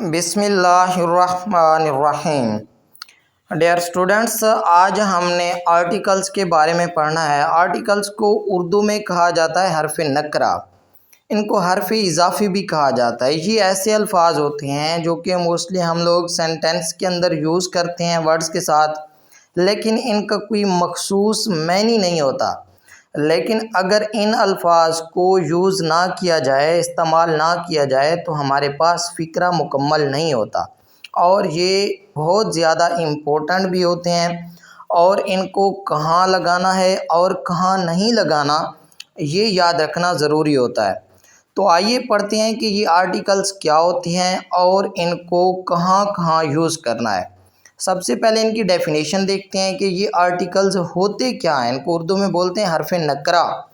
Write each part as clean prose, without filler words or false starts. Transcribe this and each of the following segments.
बिस्मिल्लाहिर्रहमानिर्रहीम। Dear students, आज हमने आर्टिकल्स के बारे में पढ़ना है। आर्टिकल्स को उर्दू में कहा जाता है हरफ नकरा। इनको हरफ इजाफ़ी भी कहा जाता है। ये ऐसे अल्फाज होते हैं जो कि मोस्टली हम लोग सेंटेंस के अंदर यूज़ करते हैं वर्ड्स के साथ, लेकिन इनका कोई मखसूस मैनी नहीं होता। लेकिन अगर इन अल्फाज को यूज़ ना किया जाए, इस्तेमाल ना किया जाए, तो हमारे पास फ़िक्रा मुकम्मल नहीं होता और ये बहुत ज़्यादा इम्पोर्टेंट भी होते हैं। और इनको कहाँ लगाना है और कहाँ नहीं लगाना, ये याद रखना ज़रूरी होता है। तो आइए पढ़ते हैं कि ये आर्टिकल्स क्या होती हैं और इनको कहाँ कहाँ यूज़ करना है। सबसे पहले इनकी डेफिनेशन देखते हैं कि ये आर्टिकल्स होते क्या हैं। इनको उर्दू में बोलते हैं हरफ नकरा।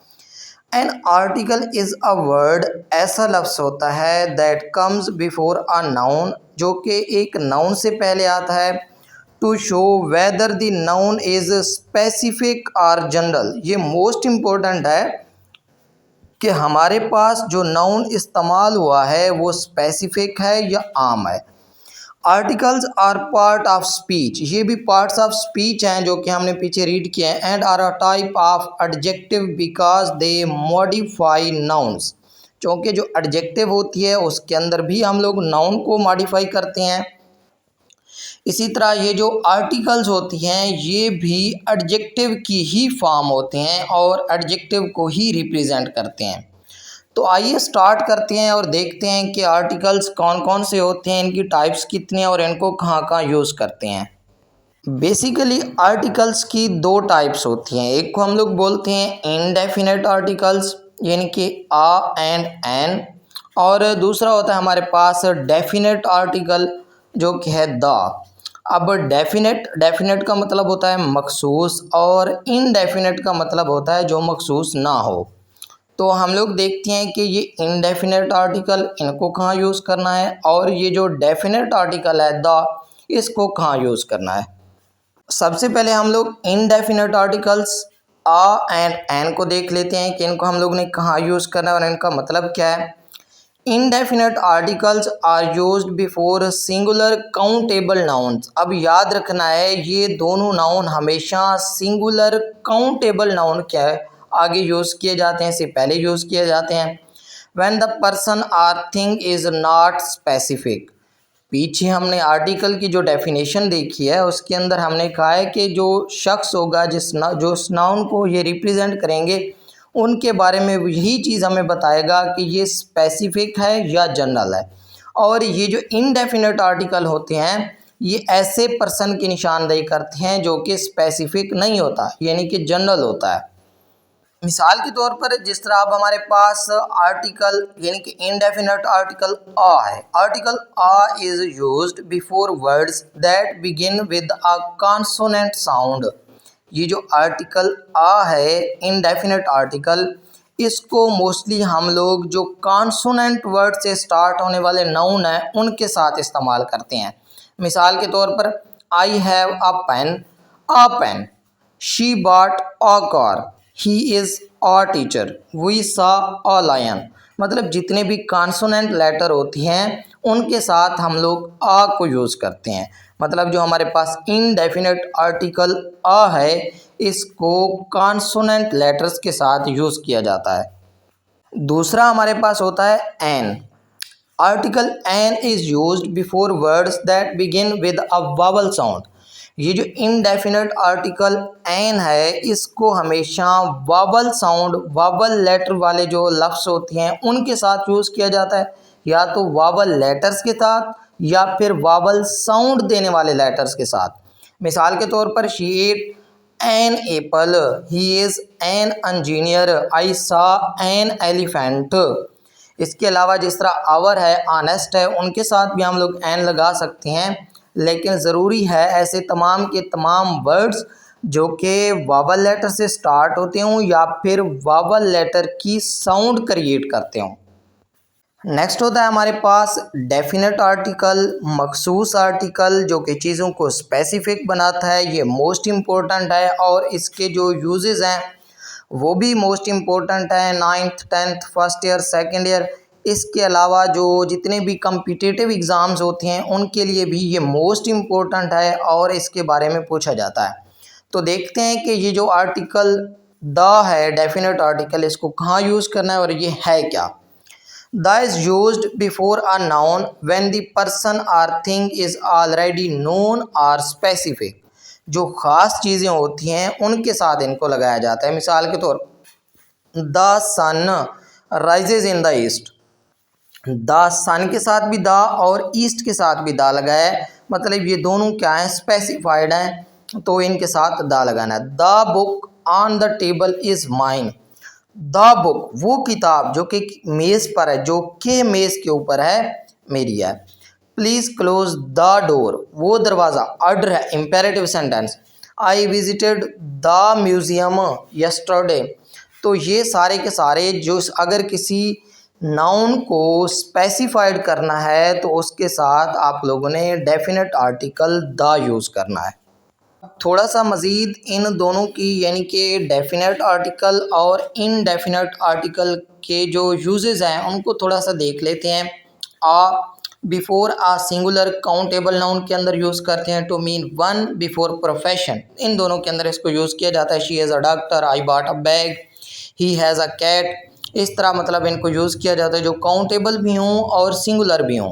An article is a word, ऐसा लफ्ज़ होता है that comes before a noun, जो कि एक नाउन से पहले आता है, to show whether the noun is specific और जनरल। ये मोस्ट इम्पोर्टेंट है कि हमारे पास जो नाउन इस्तेमाल हुआ है वो स्पेसिफिक है या आम है। Articles are part of speech, ये भी पार्ट्स ऑफ स्पीच हैं जो कि हमने पीछे रीड किए हैं। And are a type of adjective because they modify nouns, क्योंकि जो एडजेक्टिव होती है उसके अंदर भी हम लोग नाउन को मॉडिफाई करते हैं। इसी तरह ये जो आर्टिकल्स होती हैं ये भी एडजेक्टिव की ही फॉर्म होते हैं और एडजेक्टिव को ही रिप्रेजेंट करते हैं। तो आइए स्टार्ट करते हैं और देखते हैं कि आर्टिकल्स कौन कौन से होते हैं, इनकी टाइप्स कितनी हैं और इनको कहाँ कहाँ यूज़ करते हैं। बेसिकली आर्टिकल्स की दो टाइप्स होती हैं। एक को हम लोग बोलते हैं इनडेफिनेट आर्टिकल्स, यानी कि आ एंड एन, और दूसरा होता है हमारे पास डेफिनेट आर्टिकल जो कि है द। अब डेफिनेट का मतलब होता है मखसूस और इनडेफिनेट का मतलब होता है जो मखसूस ना हो। तो हम लोग देखते हैं कि ये इनडेफिनेट आर्टिकल इनको कहाँ यूज़ करना है और ये जो डेफिनेट आर्टिकल है द, इसको कहाँ यूज़ करना है। सबसे पहले हम लोग indefinite articles a and an को देख लेते हैं कि इनको हम लोग ने कहाँ यूज़ करना है और इनका मतलब क्या है। Indefinite articles are used before singular countable nouns. अब याद रखना है ये दोनों नाउन हमेशा सिंगुलर काउंटेबल नाउन क्या है आगे यूज़ किए जाते हैं, से पहले यूज़ किए जाते हैं। When the person or thing is not specific. पीछे हमने आर्टिकल की जो डेफिनेशन देखी है उसके अंदर हमने कहा है कि जो शख्स होगा जो नाउन को ये रिप्रेजेंट करेंगे उनके बारे में यही चीज़ हमें बताएगा कि ये स्पेसिफिक है या जनरल है। और ये जो इनडेफिनेट आर्टिकल होते हैं ये ऐसे पर्सन की निशानदेही करते हैं जो कि स्पेसिफिक नहीं होता, यानी कि जनरल होता है। मिसाल के तौर पर जिस तरह अब हमारे पास आर्टिकल यानी कि इनडेफिनेट आर्टिकल आ है। Article a is used before words that begin with a consonant sound. ये जो आर्टिकल आ है इनडेफिनेट आर्टिकल, इसको मोस्टली हम लोग जो कॉन्सोनेंट वर्ड से स्टार्ट होने वाले नाउन हैं उनके साथ इस्तेमाल करते हैं। मिसाल के तौर पर I have a pen, she bought a car, he is a teacher, we saw a lion. मतलब जितने भी कॉन्सोनेंट लेटर होती हैं उनके साथ हम लोग आ को यूज़ करते हैं। मतलब जो हमारे पास इनडेफिनेट आर्टिकल आ है इसको कॉन्सोनेंट लेटर्स के साथ यूज़ किया जाता है। दूसरा हमारे पास होता है an. Article an is used before words that begin with a vowel sound. ये जो इनडेफिनेट आर्टिकल एन है इसको हमेशा वावल साउंड, वावल लेटर वाले जो लफ्ज़ होते हैं उनके साथ यूज़ किया जाता है, या तो वावल लेटर्स के साथ या फिर वावल साउंड देने वाले लेटर्स के साथ। मिसाल के तौर पर she ate an apple, he is an engineer, I saw an elephant. इसके अलावा जिस तरह आवर है, ऑनेस्ट है, उनके साथ भी हम लोग एन लगा सकते हैं, लेकिन ज़रूरी है ऐसे तमाम के तमाम वर्ड्स जो कि वावल लेटर से स्टार्ट होते हों या फिर वावल लेटर की साउंड क्रिएट करते हों। नेक्स्ट होता है हमारे पास डेफिनेट आर्टिकल, मखसूस आर्टिकल जो कि चीज़ों को स्पेसिफिक बनाता है। ये मोस्ट इम्पोर्टेंट है और इसके जो यूजेस हैं वो भी मोस्ट इम्पोर्टेंट है। 9th 10th first year second year इसके अलावा जो जितने भी कम्पिटिटिव एग्ज़ाम्स होते हैं उनके लिए भी ये मोस्ट इम्पोर्टेंट है और इसके बारे में पूछा जाता है। तो देखते हैं कि ये जो आर्टिकल द है, डेफिनेट आर्टिकल, इसको कहाँ यूज़ करना है और ये है क्या। The is used before a noun when the person or thing is already known or specific. जो ख़ास चीज़ें होती हैं उनके साथ इनको लगाया जाता है। मिसाल के तौर the sun rises in the east. The sun के साथ भी द और ईस्ट के साथ भी द लगाया है, मतलब ये दोनों क्या हैं, स्पेसिफाइड हैं, तो इनके साथ द लगाना है। The book on the table is mine. The book वो किताब जो कि मेज़ पर है, जो कि मेज़ के ऊपर है, मेरी है। प्लीज़ क्लोज द डोर, वो दरवाज़ा ऑर्डर है, imperative sentence. I visited the museum yesterday. तो ये सारे के सारे जो अगर किसी नाउन को स्पेसिफाइड करना है तो उसके साथ आप लोगों ने डेफिनेट आर्टिकल द यूज़ करना है। थोड़ा सा मज़ीद इन दोनों की यानी कि डेफिनेट आर्टिकल और इनडेफिनेट आर्टिकल के जो यूजेस हैं उनको थोड़ा सा देख लेते हैं। A before a singular countable noun के अंदर यूज़ करते हैं to mean one before profession. इन दोनों के अंदर इसको यूज़ किया जाता है। She is a doctor, I bought a bag, he has a cat. इस तरह मतलब इनको यूज़ किया जाता है जो काउंटेबल भी हों और सिंगुलर भी हों।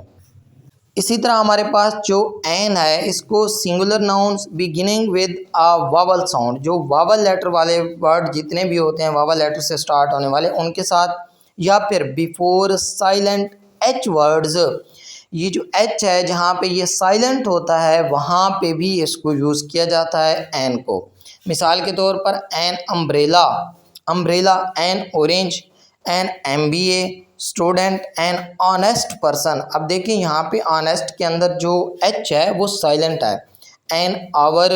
इसी तरह हमारे पास जो एन है, इसको singular nouns beginning with a vowel sound, जो वावल लेटर वाले वर्ड जितने भी होते हैं वावल लेटर से स्टार्ट होने वाले उनके साथ, या फिर बिफोर साइलेंट एच वर्ड्स। ये जो एच है जहाँ पे ये साइलेंट होता है वहाँ पे भी इसको यूज़ किया जाता है एन को। मिसाल के तौर पर an umbrella, umbrella, an orange, an MBA student, an honest person. अब देखिए यहाँ पे ऑनेस्ट के अंदर जो एच है वो साइलेंट है। एन आवर,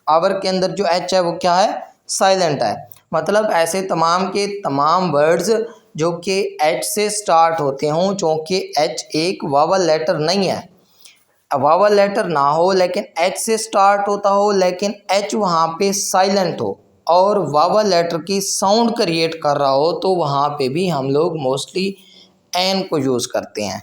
आवर के अंदर जो एच है वो क्या है, साइलेंट है। मतलब ऐसे तमाम के तमाम वर्ड्स जो कि एच से स्टार्ट होते हों, चूँकि एच एक वावल लेटर नहीं है, वावल लेटर ना हो लेकिन एच से स्टार्ट होता हो, लेकिन एच वहाँ पे साइलेंट हो और वावल लेटर की साउंड क्रिएट कर रहा हो, तो वहाँ पे भी हम लोग मोस्टली एन को यूज़ करते हैं।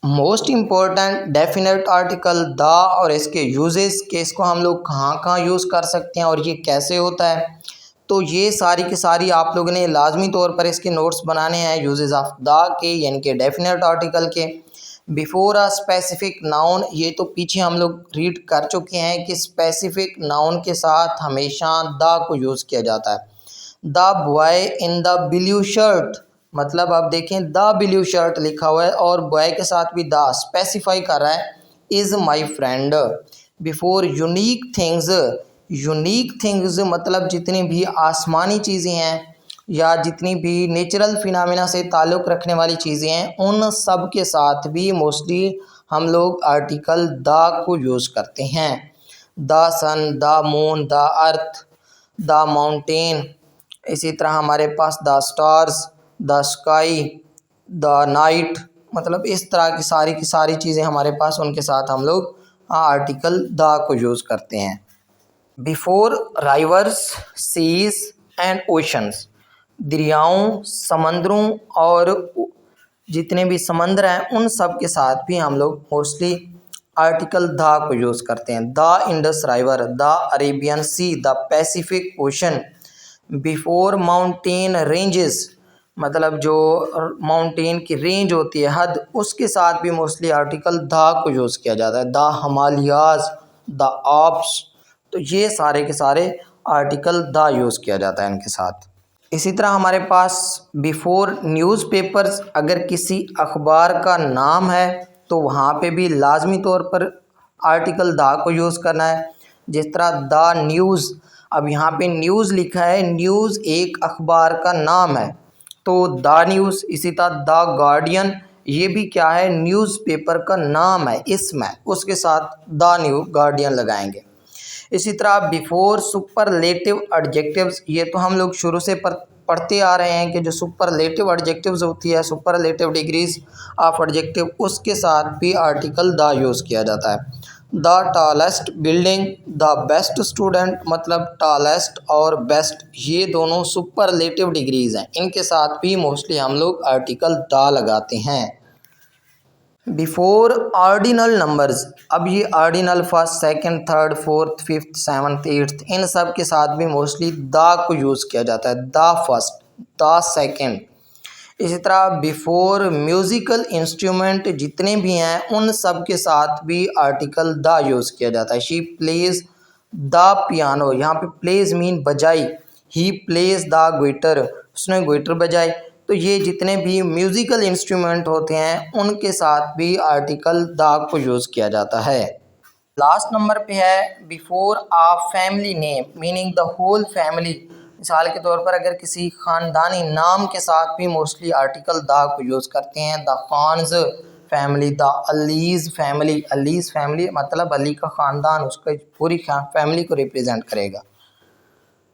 Most important definite article the और इसके यूजेस के, इसको हम लोग कहाँ कहाँ यूज़ कर सकते हैं और ये कैसे होता है, तो ये सारी की सारी आप लोगों ने लाजमी तौर पर इसके नोट्स बनाने हैं यूजेस ऑफ द के, यानी कि डेफिनेट आर्टिकल के। बिफोर अ स्पेसिफिक नाउन, ये तो पीछे हम लोग रीड कर चुके हैं कि स्पेसिफिक नाउन के साथ हमेशा द को यूज़ किया जाता है। The boy in the blue shirt, मतलब आप देखें द ब्लू शर्ट लिखा हुआ है और बॉय के साथ भी द स्पेसिफाई कर रहा है, is my friend. Before unique things, unique things मतलब जितनी भी आसमानी चीज़ें हैं या जितनी भी नेचुरल फिनोमेना से ताल्लुक़ रखने वाली चीज़ें हैं, उन सब के साथ भी मोस्टली हम लोग आर्टिकल द को यूज़ करते हैं। The sun, the moon, the earth, the mountain. इसी तरह हमारे पास the stars, the sky, the night, मतलब इस तरह की सारी चीज़ें हमारे पास, उनके साथ हम लोग आर्टिकल द को यूज़ करते हैं। बिफोर राइवर्स, सीज एंड ओशंस, दरियाओं, समंदरों और जितने भी समंदर हैं उन सब के साथ भी हम लोग मोस्टली आर्टिकल द को यूज़ करते हैं। The Indus river, the Arabian sea, the Pacific ocean. Before mountain ranges, मतलब जो माउंटेन की रेंज होती है, हद, उसके साथ भी मोस्टली आर्टिकल द को यूज़ किया जाता है। द हिमालयाज, द आप्स, तो ये सारे के सारे आर्टिकल द यूज़ किया जाता है इनके साथ। इसी तरह हमारे पास बिफोर न्यूज़पेपर्स, अगर किसी अखबार का नाम है तो वहाँ पे भी लाजमी तौर पर आर्टिकल द को यूज़ करना है। जिस तरह द न्यूज़, अब यहाँ पे न्यूज़ लिखा है, न्यूज़ एक अखबार का नाम है तो द न्यूज़। इसी तरह द गार्डियन, ये भी क्या है, न्यूज़पेपर का नाम है, इसम है, उसके साथ द न्यू गार्डियन लगाएंगे। इसी तरह बिफोर सुपरलेटिव एडजेक्टिव्स, ये तो हम लोग शुरू से पढ़ते आ रहे हैं कि जो सुपरलेटिव एडजेक्टिव्स होती है, सुपरलेटिव डिग्रीज ऑफ एडजेक्टिव, उसके साथ भी आर्टिकल द यूज़ किया जाता है। The tallest building, the best student, मतलब टॉलेस्ट और बेस्ट ये दोनों सुपरलेटिव डिग्रीज हैं, इनके साथ भी मोस्टली हम लोग आर्टिकल द लगाते हैं। बिफोर ऑर्डिनल नंबर्स, अब ये ordinal first second third fourth fifth seventh eighth इन सब के साथ भी मोस्टली द को यूज़ किया जाता है, द फर्स्ट, द सेकंड। इसी तरह बिफोर म्यूज़िकल इंस्ट्रूमेंट जितने भी हैं उन सब के साथ भी आर्टिकल द यूज़ किया जाता है। शी प्लेज द पियानो, यहाँ पे प्लेज मीन बजाई, ही प्लेज द ग्विटर, उसने ग्विटर बजाई। तो ये जितने भी म्यूज़िकल इंस्ट्रूमेंट होते हैं उनके साथ भी आर्टिकल द को यूज़ किया जाता है। लास्ट नंबर पे है before a family name, meaning the whole family. मिसाल के तौर पर अगर किसी ख़ानदानी नाम के साथ भी मोस्टली आर्टिकल द को यूज़ करते हैं। The Khans family, the Alis family, Alis family मतलब अली का ख़ानदान, उसका पूरी फैमिली को रिप्रेजेंट करेगा।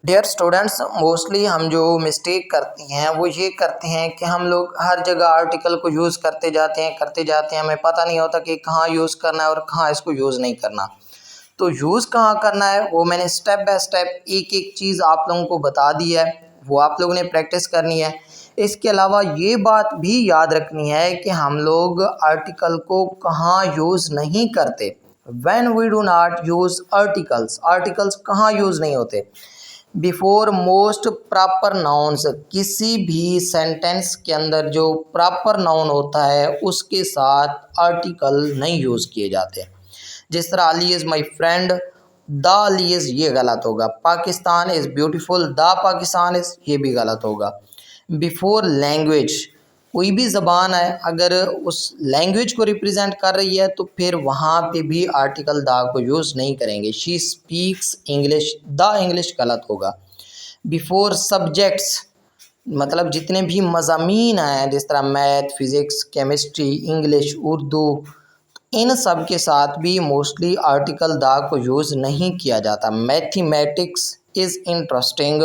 डियर स्टूडेंट्स, मोस्टली हम जो मिस्टेक करते हैं वो ये करते हैं कि हम लोग हर जगह आर्टिकल को यूज़ करते जाते हैं, हमें पता नहीं होता कि कहाँ यूज़ करना है और कहाँ इसको यूज़ नहीं करना। तो यूज़ कहाँ करना है वो मैंने स्टेप बाय स्टेप एक एक चीज़ आप लोगों को बता दी है, वो आप लोगों ने प्रैक्टिस करनी है। इसके अलावा ये बात भी याद रखनी है कि हम लोग आर्टिकल को कहाँ यूज़ नहीं करते। When we do not use articles, articles कहाँ यूज़ नहीं होते। बिफोर मोस्ट प्रॉपर नाउन्स, किसी भी सेंटेंस के अंदर जो प्रॉपर नाउन होता है उसके साथ आर्टिकल नहीं यूज़ किए जाते। जिस तरह Ali is my friend, the Ali is ये गलत होगा। Pakistan is beautiful, the Pakistan is ये भी गलत होगा। बिफोर लैंग्वेज, कोई भी ज़बान है अगर उस लैंग्वेज को रिप्रेजेंट कर रही है तो फिर वहाँ पे भी आर्टिकल द को यूज़ नहीं करेंगे। She speaks English, the English गलत होगा। बिफोर सब्जेक्ट्स, मतलब जितने भी मज़ामीन हैं जिस तरह math, physics, chemistry, English, Urdu, इन सब के साथ भी मोस्टली आर्टिकल द को यूज़ नहीं किया जाता। मैथमेटिक्स इज़ इंटरेस्टिंग,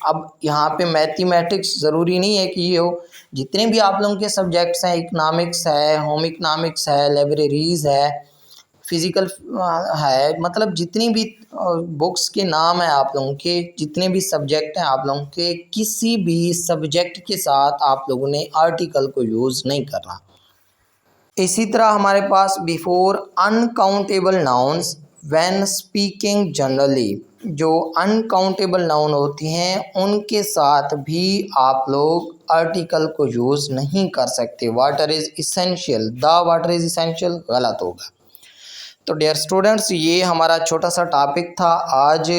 अब यहाँ पे मैथमेटिक्स ज़रूरी नहीं है कि ये हो, जितने भी आप लोगों के सब्जेक्ट्स हैं, इकनॉमिक्स है, होम इकनॉमिक्स है, लाइब्रेरीज़ है, फिज़िकल है, मतलब जितनी भी बुक्स के नाम हैं आप लोगों के, जितने भी सब्जेक्ट हैं आप लोगों के, किसी भी सब्जेक्ट के साथ आप लोगों ने आर्टिकल को यूज़ नहीं करना। इसी तरह हमारे पास before uncountable nouns when speaking generally, जो अनकाउंटेबल नाउन होती हैं उनके साथ भी आप लोग आर्टिकल को यूज़ नहीं कर सकते। Water is essential, the water is essential गलत होगा। तो डियर स्टूडेंट्स, ये हमारा छोटा सा टॉपिक था आज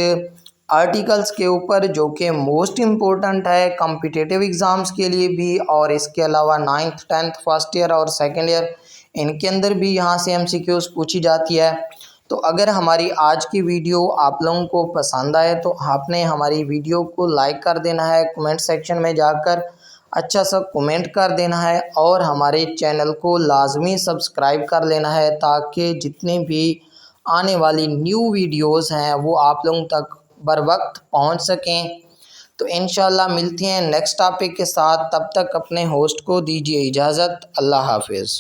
आर्टिकल्स के ऊपर, जो कि मोस्ट इम्पोर्टेंट है कॉम्पिटिटिव एग्ज़ाम्स के लिए भी, और इसके अलावा 9th 10th फर्स्ट ईयर और सेकेंड ईयर इनके अंदर भी यहाँ से MCQs पूछी जाती है। तो अगर हमारी आज की वीडियो आप लोगों को पसंद आए तो आपने हमारी वीडियो को लाइक कर देना है, कमेंट सेक्शन में जाकर अच्छा सा कमेंट कर देना है और हमारे चैनल को लाजमी सब्सक्राइब कर लेना है ताकि जितनी भी आने वाली न्यू वीडियोस हैं वो आप लोगों तक बर वक्त पहुँच सकें। तो इंशाल्लाह मिलते हैं नेक्स्ट टॉपिक के साथ, तब तक अपने होस्ट को दीजिए इजाज़त। अल्लाह हाफिज़।